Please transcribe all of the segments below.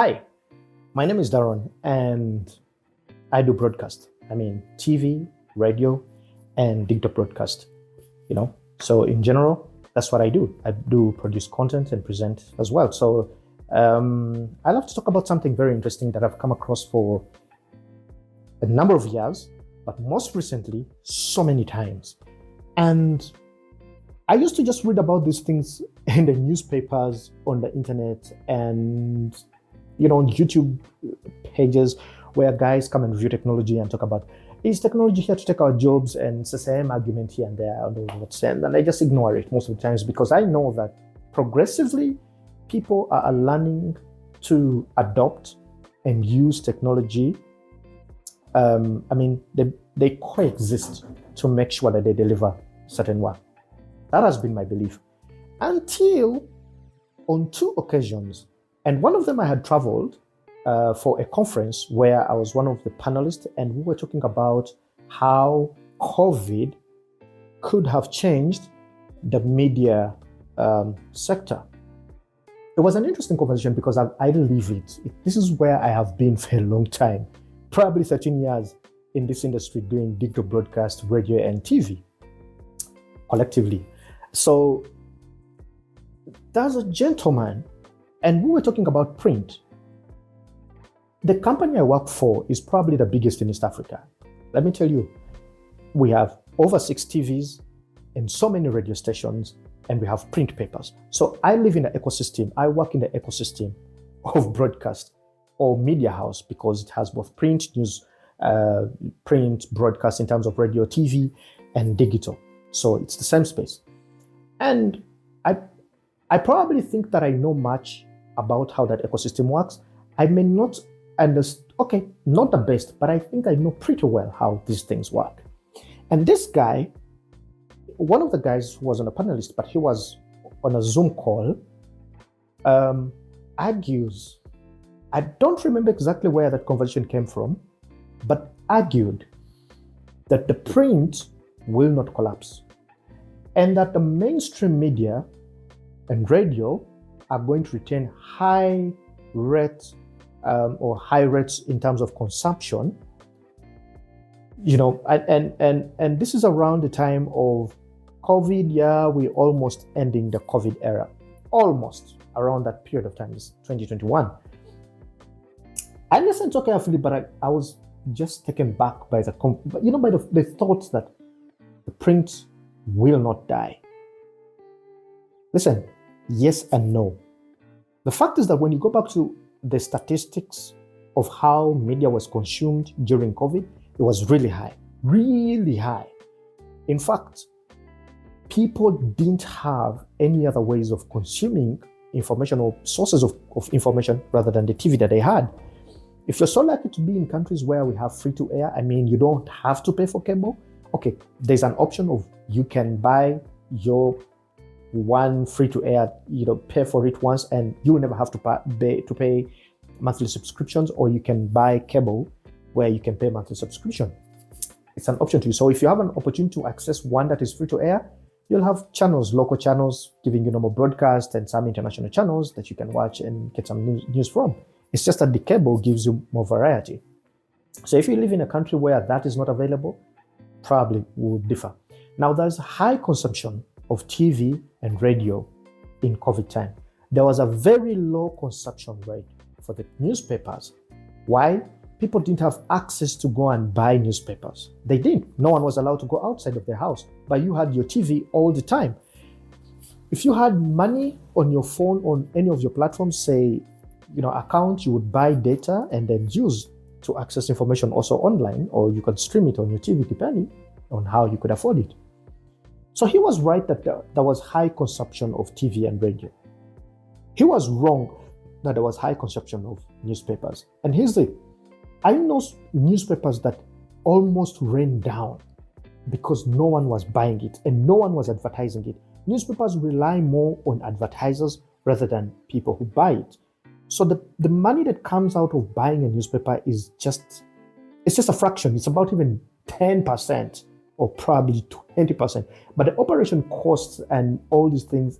Hi, my name is Daron and I do broadcast. I mean, TV, radio, and digital broadcast, you know. So in general, that's what I do. I do produce content and present as well. So I love to talk about something very interesting that I've come across for a number of years, but most recently, so many times. And I used to just read about these things in the newspapers, on the internet, and on YouTube pages where guys come and review technology and talk about, is technology here to take our jobs? And it's the same argument here and there, I don't know what sense. And I just ignore it most of the times because I know that progressively people are learning to adopt and use technology. They coexist to make sure that they deliver certain work. That has been my belief until on two occasions. And one of them I had traveled for a conference where I was one of the panelists, and we were talking about how COVID could have changed the media sector. It was an interesting conversation because I live it. This is where I have been for a long time, probably 13 years in this industry doing digital broadcast, radio, and TV collectively. So there's a gentleman, and we were talking about print. The company I work for is probably the biggest in East Africa. Let me tell you, we have over 6 TVs and so many radio stations, and we have print papers. So I live in the ecosystem. I work in the ecosystem of broadcast or media house because it has both print, news, print, broadcast in terms of radio, TV, and digital. So it's the same space. And I probably think that I know much about how that ecosystem works. I may not understand, not the best, but I think I know pretty well how these things work. And this guy, one of the guys who was on a panelist, but he was on a Zoom call, argues, I don't remember exactly where that conversation came from, but argued that the print will not collapse and that the mainstream media and radio are going to retain high rates in terms of consumption. And this is around the time of COVID. Yeah, we're almost ending the COVID era, almost around that period of time. It's 2021. I listened so carefully, but I was just taken back by the thought that the print will not die. Listen, yes and no. The fact is that when you go back to the statistics of how media was consumed during COVID, it was really high, really high. In fact, people didn't have any other ways of consuming information or sources of information rather than the TV that they had. If you're so lucky to be in countries where we have free to air, you don't have to pay for cable. Okay, there's an option of you can buy your one free to air, pay for it once and you will never have to pay monthly subscriptions, or you can buy cable where you can pay monthly subscription. It's an option to you. So if you have an opportunity to access one that is free to air, you'll have channels, local channels giving you normal broadcast and some international channels that you can watch and get some news from. It's just that the cable gives you more variety. So if you live in a country where that is not available, probably would differ. Now there's high consumption of TV and radio in COVID time. There was a very low consumption rate for the newspapers. Why? People didn't have access to go and buy newspapers. They didn't. No one was allowed to go outside of their house, but you had your TV all the time. If you had money on your phone, on any of your platforms, say, account, you would buy data and then use to access information also online, or you could stream it on your TV depending on how you could afford it. So he was right that there was high consumption of TV and radio. He was wrong that there was high consumption of newspapers. And here's the, I know newspapers that almost ran down because no one was buying it and no one was advertising it. Newspapers rely more on advertisers rather than people who buy it. So the money that comes out of buying a newspaper is just a fraction. It's about even 10% or probably 20%. But the operation costs and all these things,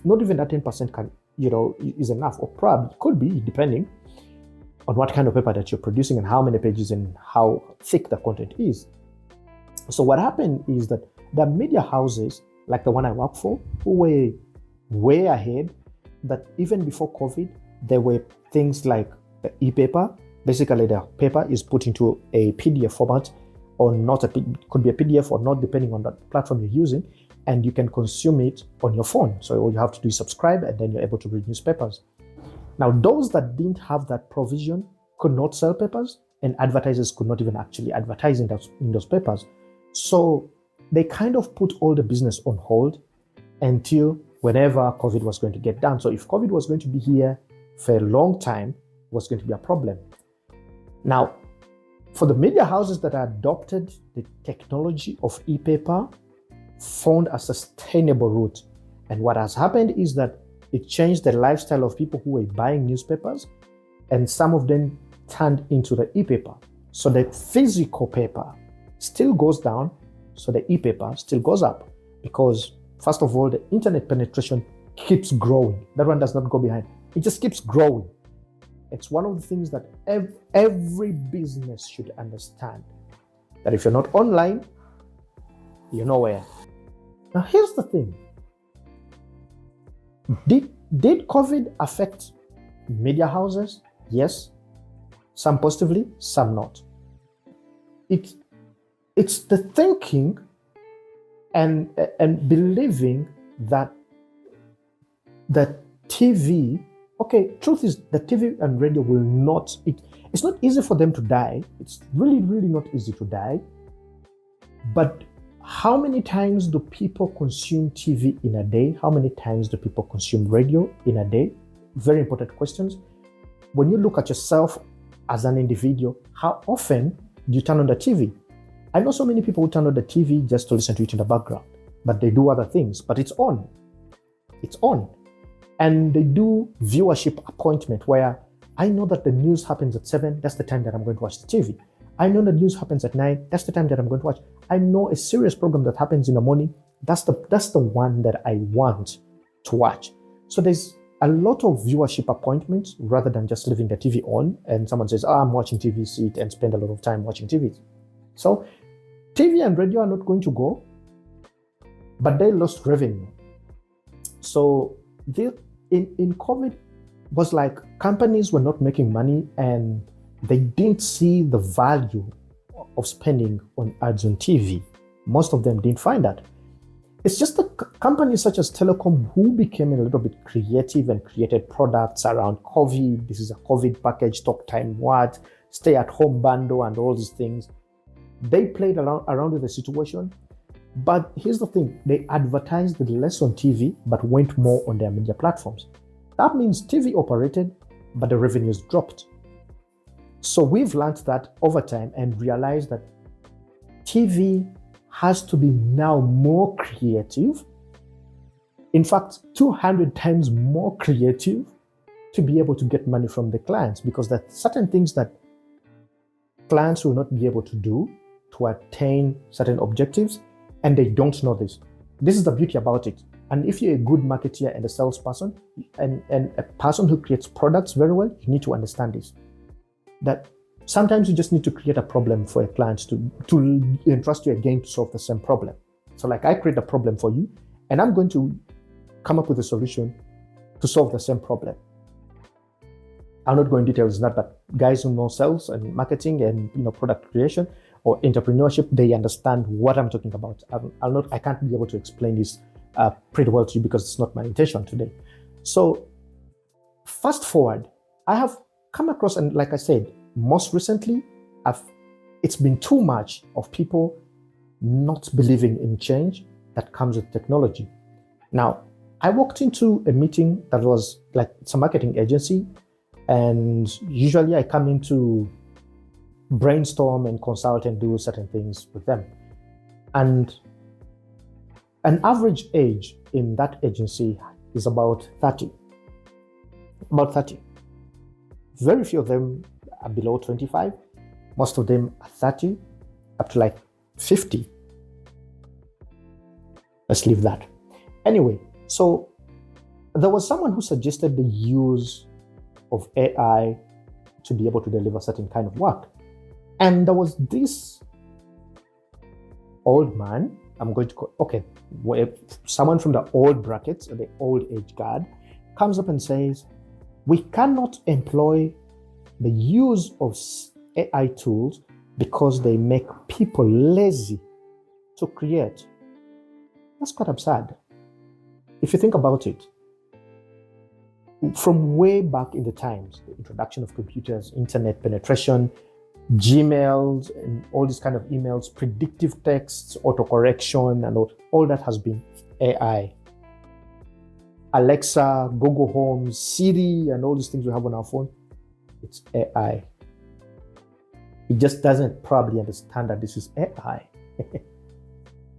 not even that 10% is enough, or probably could be, depending. on what kind of paper that you're producing and how many pages and how thick the content is. So what happened is that the media houses, like the one I work for, who were way ahead, that even before COVID, there were things like the e-paper. Basically, the paper is put into a PDF format, or not. Could be a PDF or not, depending on the platform you're using, and you can consume it on your phone. So all you have to do is subscribe, and then you're able to read newspapers. Now, those that didn't have that provision could not sell papers, and advertisers could not even actually advertise in those papers. So they kind of put all the business on hold until whenever COVID was going to get done. So if COVID was going to be here for a long time, it was going to be a problem. Now, for the media houses that adopted the technology of e-paper, found a sustainable route. And what has happened is that it changed the lifestyle of people who were buying newspapers, and some of them turned into the e-paper. So the physical paper still goes down, so the e-paper still goes up, because first of all, the internet penetration keeps growing. That one does not go behind. It just keeps growing. It's one of the things that every business should understand, that if you're not online, you're nowhere. Now, here's the thing. Did COVID affect media houses? Yes. Some positively, some not. It's the thinking and believing that TV, okay, truth is that TV and radio will not, it's not easy for them to die. It's really, really not easy to die. But how many times do people consume TV in a day? How many times do people consume radio in a day? Very important questions. When you look at yourself as an individual, how often do you turn on the TV? I know so many people who turn on the TV just to listen to it in the background, but they do other things, but it's on. It's on. And they do viewership appointment, where I know that the news happens at 7, that's the time that I'm going to watch the TV. I know the news happens at 9, that's the time that I'm going to watch. I know a serious program that happens in the morning, that's the one that I want to watch. So there's a lot of viewership appointments rather than just leaving the TV on and someone says, I'm watching TV, sit and spend a lot of time watching TV. So TV and radio are not going to go, but they lost revenue. So in COVID was like companies were not making money and they didn't see the value of spending on ads on TV. Most of them didn't find that. It's just the companies such as Telecom who became a little bit creative and created products around COVID. This is a COVID package, talk time what, stay at home bundle and all these things. They played around with the situation. But here's the thing, they advertised less on TV, but went more on their media platforms. That means TV operated, but the revenues dropped. So we've learned that over time and realized that TV has to be now more creative. In fact, 200 times more creative to be able to get money from the clients, because there are certain things that clients will not be able to do to attain certain objectives, and they don't know this. This is the beauty about it. And if you're a good marketer and a salesperson and a person who creates products very well, you need to understand this. That sometimes you just need to create a problem for a client to entrust you again to solve the same problem. So like I create a problem for you and I'm going to come up with a solution to solve the same problem. I'll not go in details, not, but guys who know sales and marketing and product creation or entrepreneurship, they understand what I'm talking about. I can't be able to explain this pretty well to you because it's not my intention today. So fast forward, I have come across, and like I said, most recently, it's been too much of people not believing in change that comes with technology. Now, I walked into a meeting that was like, it's a marketing agency, and usually I come in to brainstorm and consult and do certain things with them. And an average age in that agency is about 30. About 30. Very few of them are below 25. Most of them are 30, up to like 50. Let's leave that. Anyway, so there was someone who suggested the use of AI to be able to deliver certain kind of work. And there was this old man, I'm going to call, okay, someone from the old brackets, the old age guard, comes up and says, we cannot employ the use of AI tools because they make people lazy to create. That's quite absurd. If you think about it, from way back in the times, the introduction of computers, internet penetration, Gmails, and all these kind of emails, predictive texts, autocorrection, and all that has been AI. Alexa, Google Home, Siri, and all these things we have on our phone, it's AI. It just doesn't probably understand that this is AI.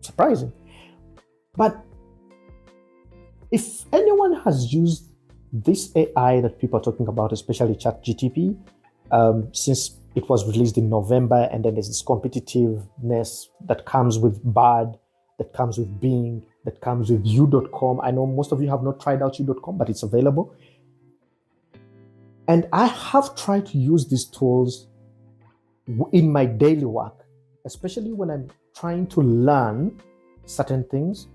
Surprising. But if anyone has used this AI that people are talking about, especially ChatGPT, since it was released in November, and then there's this competitiveness that comes with Bard, that comes with Bing, that comes with U.com. I know most of you have not tried out U.com, but it's available. And I have tried to use these tools in my daily work, especially when I'm trying to learn certain things.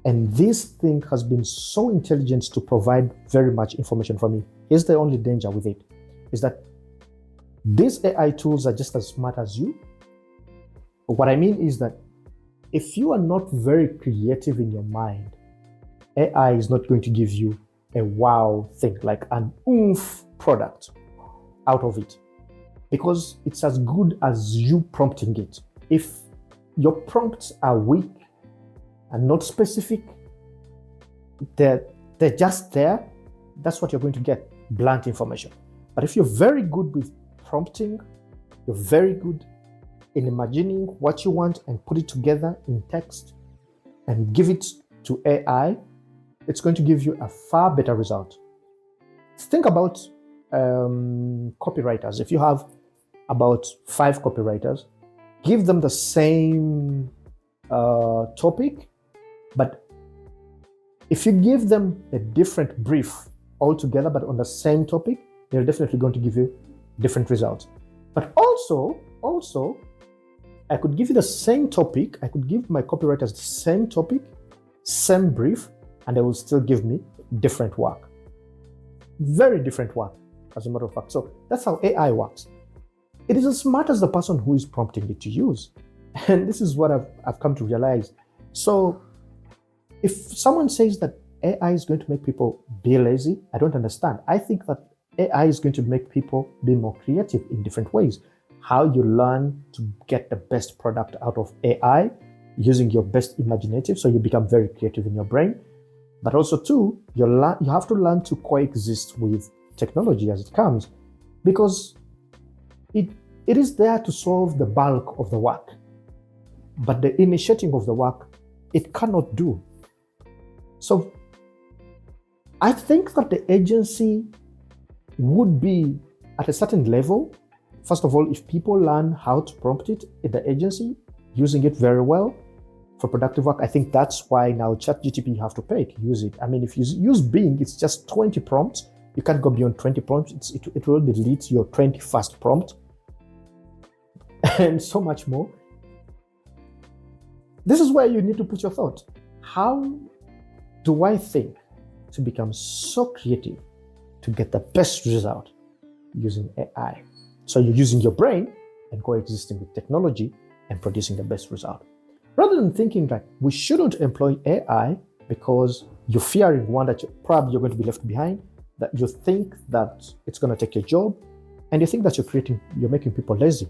And this thing has been so intelligent to provide very much information for me. Here's the only danger with it, is that these AI tools are just as smart as you. What I mean is that if you are not very creative in your mind, AI is not going to give you a wow thing, like an oomph product out of it, because it's as good as you prompting it. If your prompts are weak and not specific, they're just there, that's what you're going to get, blunt information. But if you're very good with prompting, you're very good in imagining what you want and put it together in text and give it to AI, it's going to give you a far better result. Think about copywriters. If you have about 5 copywriters, give them the same topic, but if you give them a different brief altogether, but on the same topic, they're definitely going to give you different results. But also, I could give you the same topic. I could give my copywriters the same topic, same brief, and they will still give me different work. Very different work, as a matter of fact. So that's how AI works. It is as smart as the person who is prompting it to use. And this is what I've come to realize. So if someone says that AI is going to make people be lazy, I don't understand. I think that AI is going to make people be more creative in different ways. How you learn to get the best product out of AI using your best imaginative, so you become very creative in your brain. But also too, you have to learn to coexist with technology as it comes, because it is there to solve the bulk of the work. But the initiating of the work, it cannot do. So I think that the agency would be at a certain level. First of all, if people learn how to prompt it in the agency, using it very well for productive work, I think that's why now ChatGPT, you have to pay to use it. I mean, if you use Bing, it's just 20 prompts. You can't go beyond 20 prompts. It will delete your 21st prompt and so much more. This is where you need to put your thought. How do I think to become so creative to get the best result using AI? So you're using your brain and coexisting with technology and producing the best result. Rather than thinking that we shouldn't employ AI because you're fearing one, that you're going to be left behind, that you think that it's going to take your job, and you think that you're making people lazy.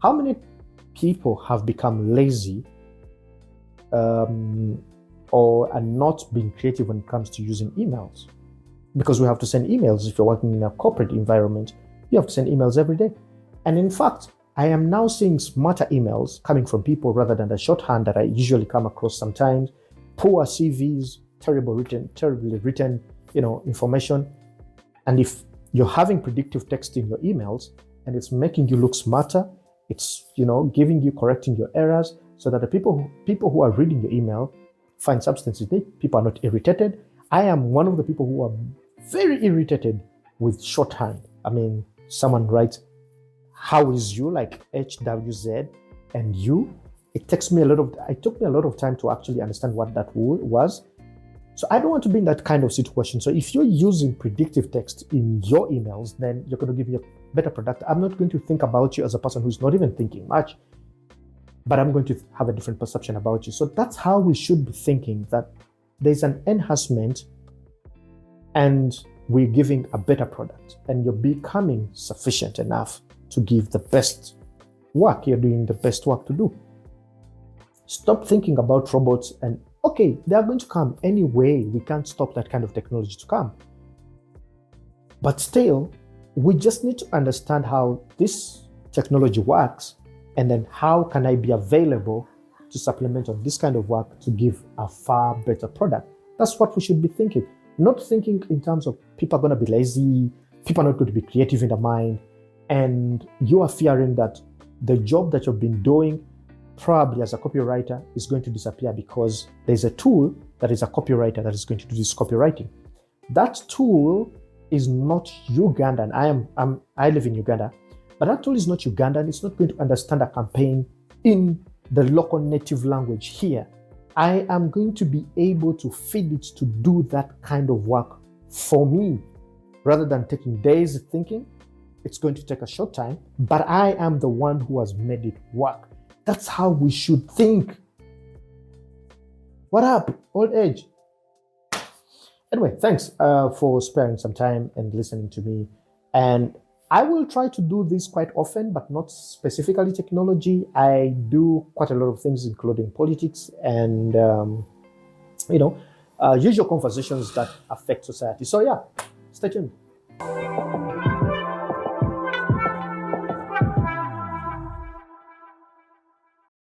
How many people have become lazy or are not being creative when it comes to using emails? Because we have to send emails. If you're working in a corporate environment, you have to send emails every day. And in fact, I am now seeing smarter emails coming from people rather than the shorthand that I usually come across sometimes. Poor CVs, terribly written, information. And if you're having predictive text in your emails and it's making you look smarter, it's, correcting your errors so that the people who are reading your email find substance in it. People are not irritated. I am one of the people who are very irritated with shorthand. I mean, someone writes, how is you, like HWZ and you, it took me a lot of time to actually understand what that was. So I don't want to be in that kind of situation. So if you're using predictive text in your emails, then you're going to give me a better product. I'm not going to think about you as a person who's not even thinking much, but I'm going to have a different perception about you. So that's how we should be thinking, that there's an enhancement and we're giving a better product, and you're becoming sufficient enough to give the best work. You're doing the best work to do. Stop thinking about robots and, okay, they are going to come anyway. We can't stop that kind of technology to come. But still, we just need to understand how this technology works, and then how can I be available to supplement on this kind of work to give a far better product. That's what we should be thinking. Not thinking in terms of people are going to be lazy, people are not going to be creative in the mind, and you are fearing that the job that you've been doing probably as a copywriter is going to disappear because there's a tool that is a copywriter that is going to do this copywriting. That tool is not Ugandan. I live in Uganda, but that tool is not Ugandan. It's not going to understand a campaign in the local native language here. I am going to be able to feed it to do that kind of work for me. Rather than taking days thinking, it's going to take a short time, but I am the one who has made it work. That's how we should think. What up, old age? Anyway, thanks for sparing some time and listening to me. And I will try to do this quite often, but not specifically technology. I do quite a lot of things, including politics and, usual conversations that affect society. So yeah, stay tuned.